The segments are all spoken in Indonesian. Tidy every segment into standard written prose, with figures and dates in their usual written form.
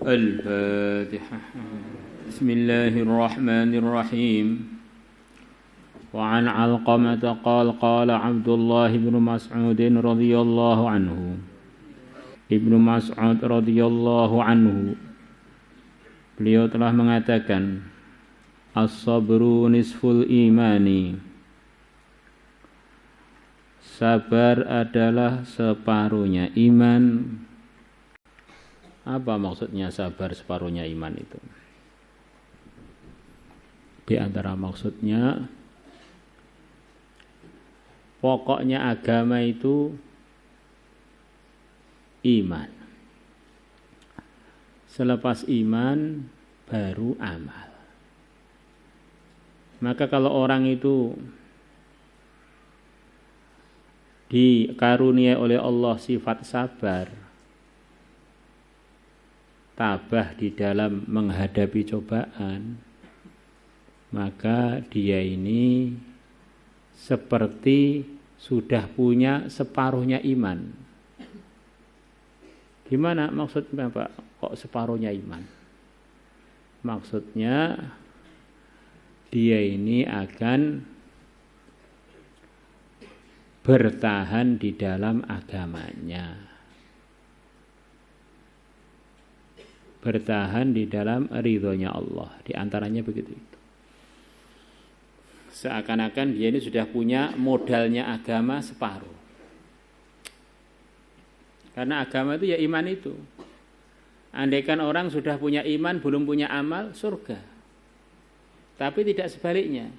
الفاتحة. بسم الله الرحمن الرحيم. وعن علقمة قال قال عبد الله بن مسعود رضي الله عنه Ibnu Mas'ud radhiyallahu anhu, beliau telah mengatakan, as-sabru nisful imani, sabar adalah separuhnya iman. Apa maksudnya sabar separuhnya iman itu? Di antara maksudnya, pokoknya agama itu iman. Selepas iman baru amal. Maka kalau orang itu dikaruniai oleh Allah sifat sabar, tabah di dalam menghadapi cobaan, maka dia ini seperti sudah punya separuhnya iman. Gimana maksudnya Pak? Kok separuhnya iman? Maksudnya dia ini akan bertahan di dalam agamanya, bertahan di dalam ridhonya Allah. Di antaranya begitu itu. Seakan-akan dia ini sudah punya modalnya agama separuh. Karena agama itu ya iman itu. Andaikan orang sudah punya iman, belum punya amal, surga. Tapi tidak sebaliknya.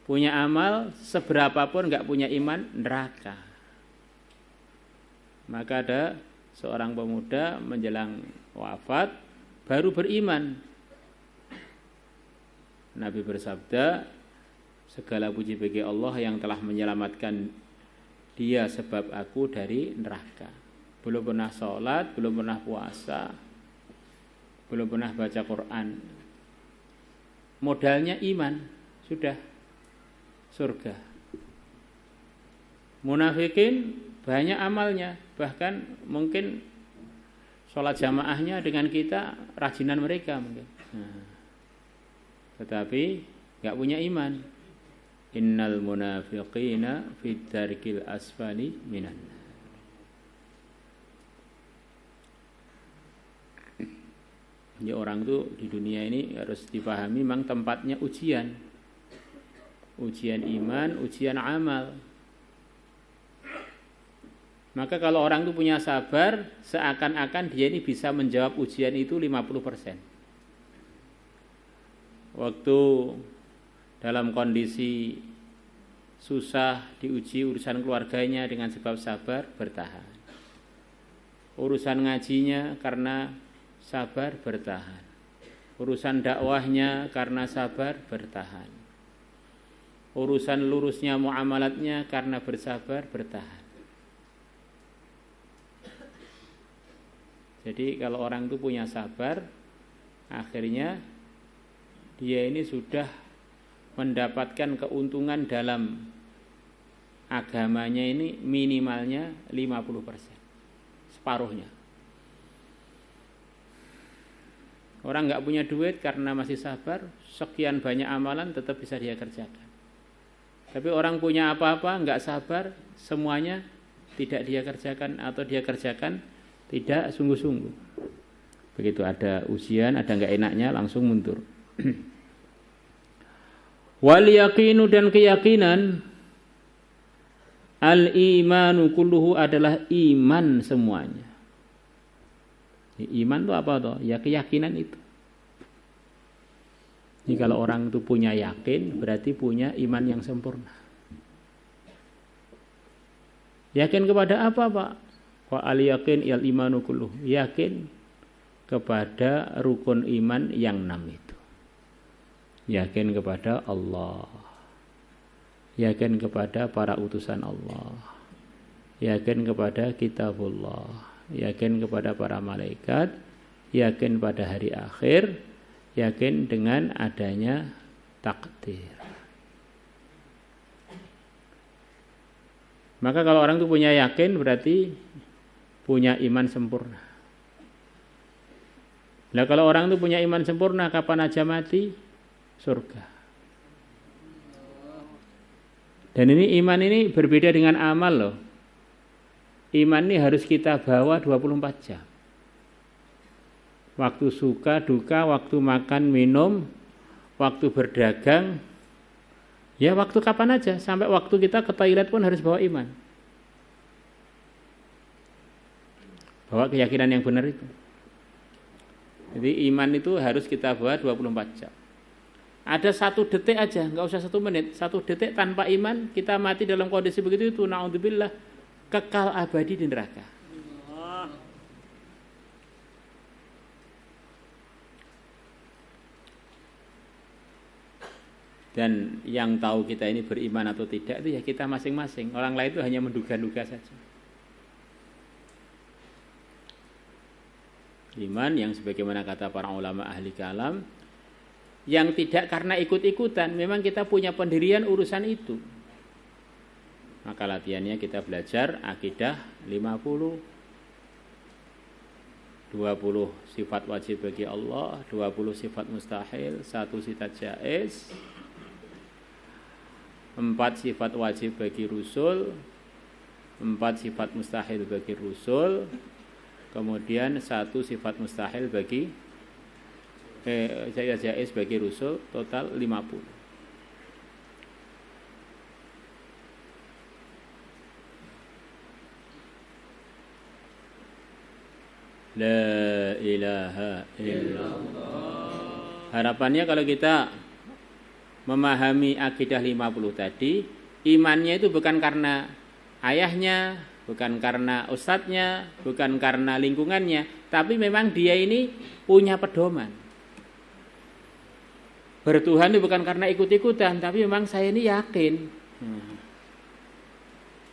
Punya amal, seberapapun enggak punya iman, neraka. Maka ada seorang pemuda menjelang wafat, baru beriman. Nabi bersabda, segala puji bagi Allah yang telah menyelamatkan dia sebab aku dari neraka. Belum pernah sholat, belum pernah puasa, belum pernah baca Quran. Modalnya iman, sudah surga. Munafikin banyak amalnya, bahkan mungkin sholat jamaahnya dengan kita rajinan mereka mungkin. Tetapi nggak punya iman. Innal munafiqina fid darkil asfali minan. Ya, orang tuh di dunia ini harus dipahami memang tempatnya ujian. Ujian iman, ujian amal. Maka kalau orang itu punya sabar, seakan-akan dia ini bisa menjawab ujian itu 50%. Waktu dalam kondisi susah diuji urusan keluarganya dengan sebab sabar, bertahan. Urusan ngajinya karena sabar, bertahan. Urusan dakwahnya karena sabar, bertahan. Urusan lurusnya muamalatnya karena bersabar, bertahan. Jadi kalau orang itu punya sabar, akhirnya dia ini sudah mendapatkan keuntungan dalam agamanya ini minimalnya 50%. Separuhnya. Orang nggak punya duit karena masih sabar, sekian banyak amalan tetap bisa dia kerjakan. Tapi orang punya apa-apa, nggak sabar, semuanya tidak dia kerjakan atau dia kerjakan tidak sungguh-sungguh. Begitu ada ujian, ada nggak enaknya, langsung mundur. Wal yaqinu, dan keyakinan, al imanu kulluhu adalah iman semuanya. Iman itu apa toh? Ya keyakinan itu. Ini kalau orang itu punya yakin, berarti punya iman yang sempurna. Yakin kepada apa, Pak? Wa al yakin il imanu kulluh. Yakin kepada rukun iman yang 6 itu. Yakin kepada Allah. Yakin kepada para utusan Allah. Yakin kepada kitabullah. Yakin kepada para malaikat, yakin pada hari akhir, yakin dengan adanya takdir. Maka kalau orang itu punya yakin berarti punya iman sempurna. Nah kalau orang itu punya iman sempurna, kapan aja mati surga. Dan ini iman ini berbeda dengan amal loh. Iman ini harus kita bawa 24 jam. Waktu suka, duka, waktu makan, minum, waktu berdagang, ya waktu kapan aja. Sampai waktu kita ke toilet pun harus bawa iman. Bawa keyakinan yang benar itu. Jadi iman itu harus kita bawa 24 jam. Ada 1 detik aja, nggak usah 1 menit. 1 detik tanpa iman, kita mati dalam kondisi begitu itu, na'udzubillah, kekal abadi di neraka. Dan yang tahu kita ini beriman atau tidak itu ya kita masing-masing. Orang lain itu hanya menduga-duga saja. Iman yang sebagaimana kata para ulama ahli kalam, yang tidak karena ikut-ikutan, memang kita punya pendirian urusan itu. Maka latihannya kita belajar akidah 50, 20 sifat wajib bagi Allah, 20 sifat mustahil, 1 sifat jaiz, 4 sifat wajib bagi Rasul, 4 sifat mustahil bagi Rasul, kemudian 1 sifat mustahil bagi jaiz bagi Rasul, total 50. La ilaha illallah. Harapannya kalau kita memahami akidah 50 tadi, imannya itu bukan karena ayahnya, bukan karena ustadznya, bukan karena lingkungannya, tapi memang dia ini punya pedoman. Bertuhan itu bukan karena ikut-ikutan, tapi memang saya ini yakin.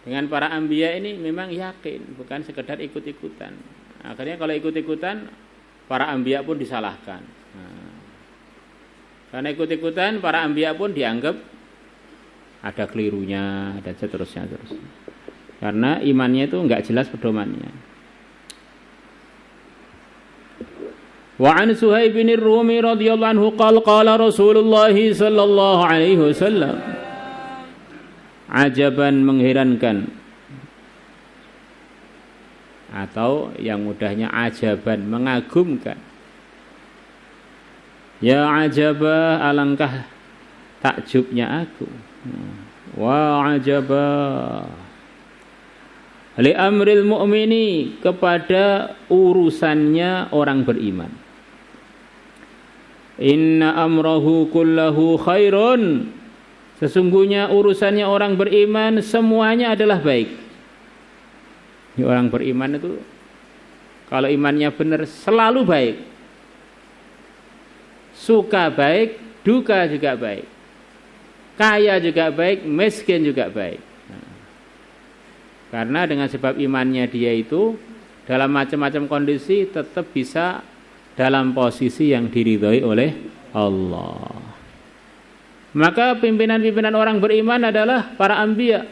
Dengan para anbiya ini memang yakin, bukan sekedar ikut-ikutan. Akhirnya kalau ikut-ikutan, para anbiya pun disalahkan. Karena ikut-ikutan, para anbiya pun dianggap ada kelirunya, dan seterusnya. Karena imannya itu enggak jelas pedomannya. Wa an Suhaib bin Rumi radhiyallahu anhu qala Rasulullah sallallahu alaihi wasallam, ajaban, mengherankan, atau yang mudahnya ajaban, mengagumkan. Ya ajaba, alangkah takjubnya aku. Wa ajaba li amril mu'mini, kepada urusannya orang beriman. Inna amrahu kullahu khairun, sesungguhnya urusannya orang beriman semuanya adalah baik. Orang beriman itu kalau imannya benar selalu baik. Suka baik, duka juga baik. Kaya juga baik, miskin juga baik. Karena dengan sebab imannya dia itu dalam macam-macam kondisi tetap bisa dalam posisi yang diridhoi oleh Allah. Maka pimpinan-pimpinan orang beriman adalah para anbiya.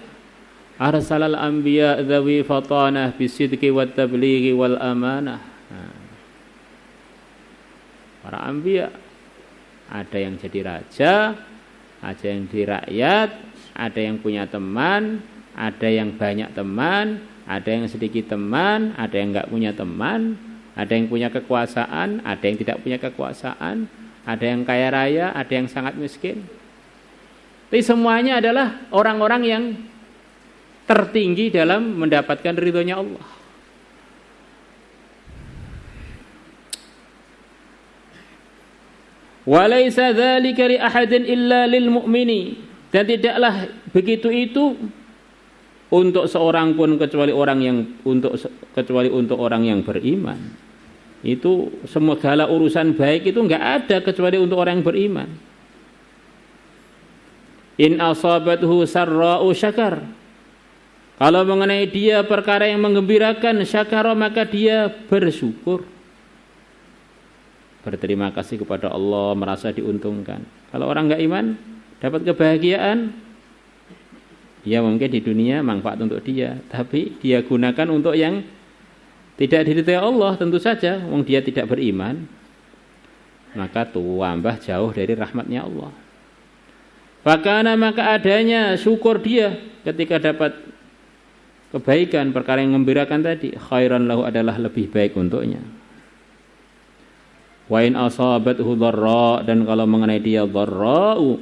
Arsalal anbiya dzawi fatanah bisidqi wat tablighi wal amanah. Para anbiya, ada yang jadi raja, ada yang jadi rakyat, ada yang punya teman, ada yang banyak teman, ada yang sedikit teman, ada yang enggak punya teman, ada yang punya kekuasaan, ada yang tidak punya kekuasaan, ada yang kaya raya, ada yang sangat miskin. Tapi semuanya adalah orang-orang yang tertinggi dalam mendapatkan ridhonya Allah. Walaysa dzalika li ahadin illa lil mu'mini, dan tidaklah begitu itu untuk seorang pun kecuali untuk orang yang beriman. Itu segala urusan baik itu enggak ada kecuali untuk orang yang beriman. In asabathu sarra'u syakar, kalau mengenai dia perkara yang menggembirakan, syakara, maka dia bersyukur, berterima kasih kepada Allah, merasa diuntungkan. Kalau orang enggak iman, dapat kebahagiaan, ya mungkin di dunia manfaat untuk dia, tapi dia gunakan untuk yang tidak diridhai Allah, tentu saja, wong dia tidak beriman. maka tambah jauh dari rahmatnya Allah. Fakana maka adanya syukur dia ketika dapat kebaikan, perkara yang menggembirakan tadi, khairan lahu adalah lebih baik untuknya. Wa in asabathu dharra, dan kalau mengenai dia dharra'u,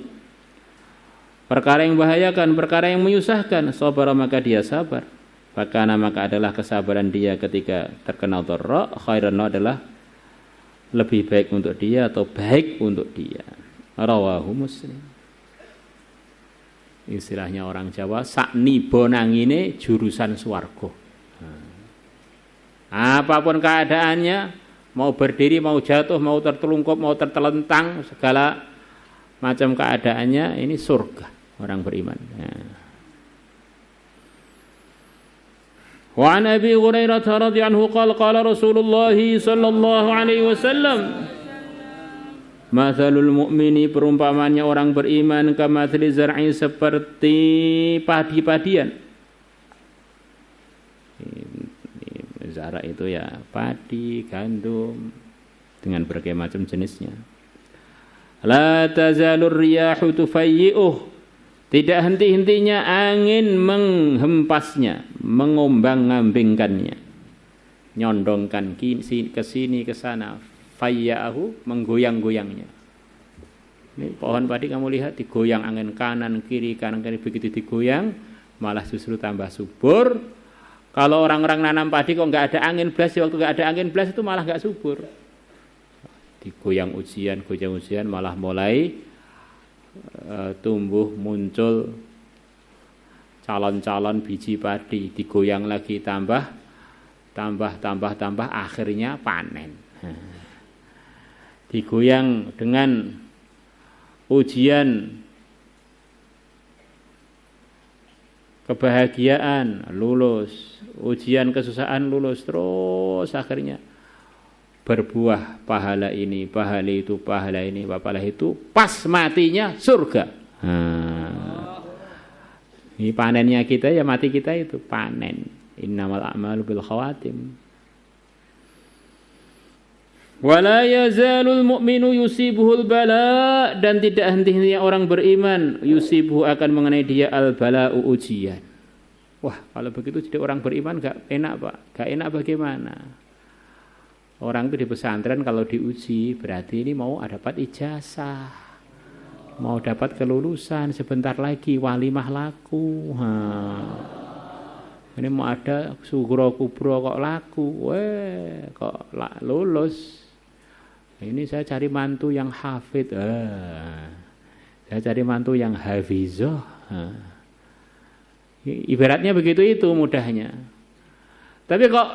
perkara yang membahayakan, perkara yang menyusahkan, sabara maka dia sabar. Fakana maka adalah kesabaran dia ketika terkena dharra, khairan lahu adalah lebih baik untuk dia atau baik untuk dia. Rawahu Muslim. Istilahnya orang Jawa, sakni bonangine jurusan swarga. Apapun keadaannya, mau berdiri, mau jatuh, mau tertelungkup, mau tertelentang, segala macam keadaannya, ini surga orang beriman. Wa an Abi Hurairah radhiyallahu anhu qala Rasulullah sallallahu alaihi wasallam, mathalul mu'mini, perumpamaannya orang beriman, kamathali zar'i, seperti padi-padian. Zara itu ya padi, gandum, dengan berbagai macam jenisnya. La tazalur riyahu tufayyi'uh, tidak henti-hentinya angin menghempasnya, mengombang-ambingkannya, nyondongkan ke sini ke sana. Fayya'ahu, menggoyang-goyangnya. Ini pohon padi kamu lihat digoyang angin kanan kiri, begitu digoyang malah justru tambah subur. Kalau orang-orang nanam padi kok nggak ada angin blas, waktu nggak ada angin blas itu malah nggak subur. Digoyang ujian malah mulai tumbuh muncul calon-calon biji padi, digoyang lagi tambah, akhirnya panen. Digoyang dengan ujian kebahagiaan, lulus, ujian kesusahan, lulus, terus akhirnya berbuah pahala ini, pahala itu, pahala ini, pahala itu, pas matinya surga. Ini panennya kita ya, mati kita itu panen. Innamal a'malu bil khawatim. Wala yazalul mu'minu yusibuhul bala, dan tidak henti-hentinya orang beriman yusibuhu akan mengenai dia al bala'u, ujian. Wah, kalau begitu jadi orang beriman gak enak Pak. Gak enak bagaimana? Orang itu di pesantren kalau diuji berarti ini mau dapat ijazah, mau dapat kelulusan, sebentar lagi walimah laku. Ini mau ada sugro kubro kok laku, kok lulus. Ini saya cari mantu yang hafid, saya cari mantu yang hafizoh. Ibaratnya begitu itu mudahnya. Tapi kok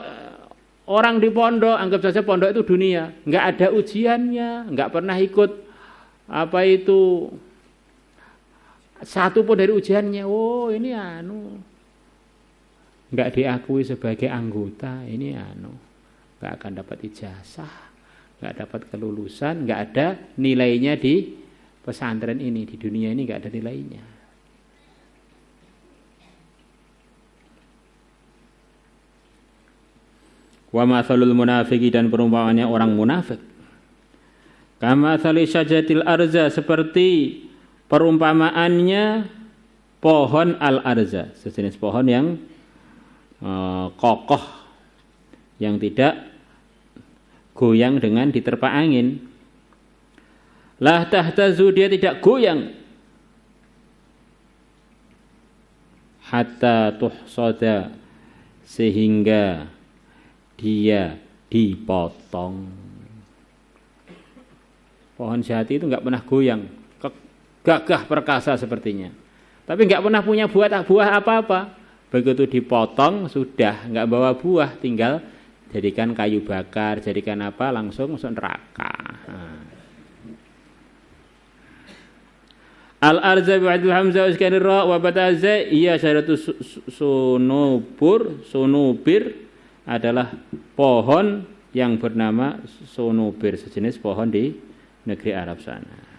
orang di pondok, anggap saja pondok itu dunia, nggak ada ujiannya, nggak pernah ikut apa itu satu pun dari ujiannya. Oh ini nggak diakui sebagai anggota, ini nggak akan dapat ijazah, nggak dapat kelulusan, nggak ada nilainya di pesantren ini, di dunia ini nggak ada nilainya. Wa mathalul munafiqi, dan perumpamaannya orang munafik, kama mathali syajatil arza, seperti perumpamaannya pohon al arza, sejenis pohon yang kokoh, yang tidak goyang dengan diterpa angin. La tahtazu, dia tidak goyang, hatta tuhsada, sehingga dia dipotong. Pohon jati itu enggak pernah goyang, gagah perkasa sepertinya, tapi enggak pernah punya buah apa-apa. Begitu dipotong sudah enggak bawa buah, tinggal jadikan kayu bakar, jadikan apa, langsung masuk neraka. Al-arza bi'adil hamzah iskanir ra wa bataza, iya syaratu sunubir adalah pohon yang bernama sunubir, sejenis pohon di negeri Arab sana.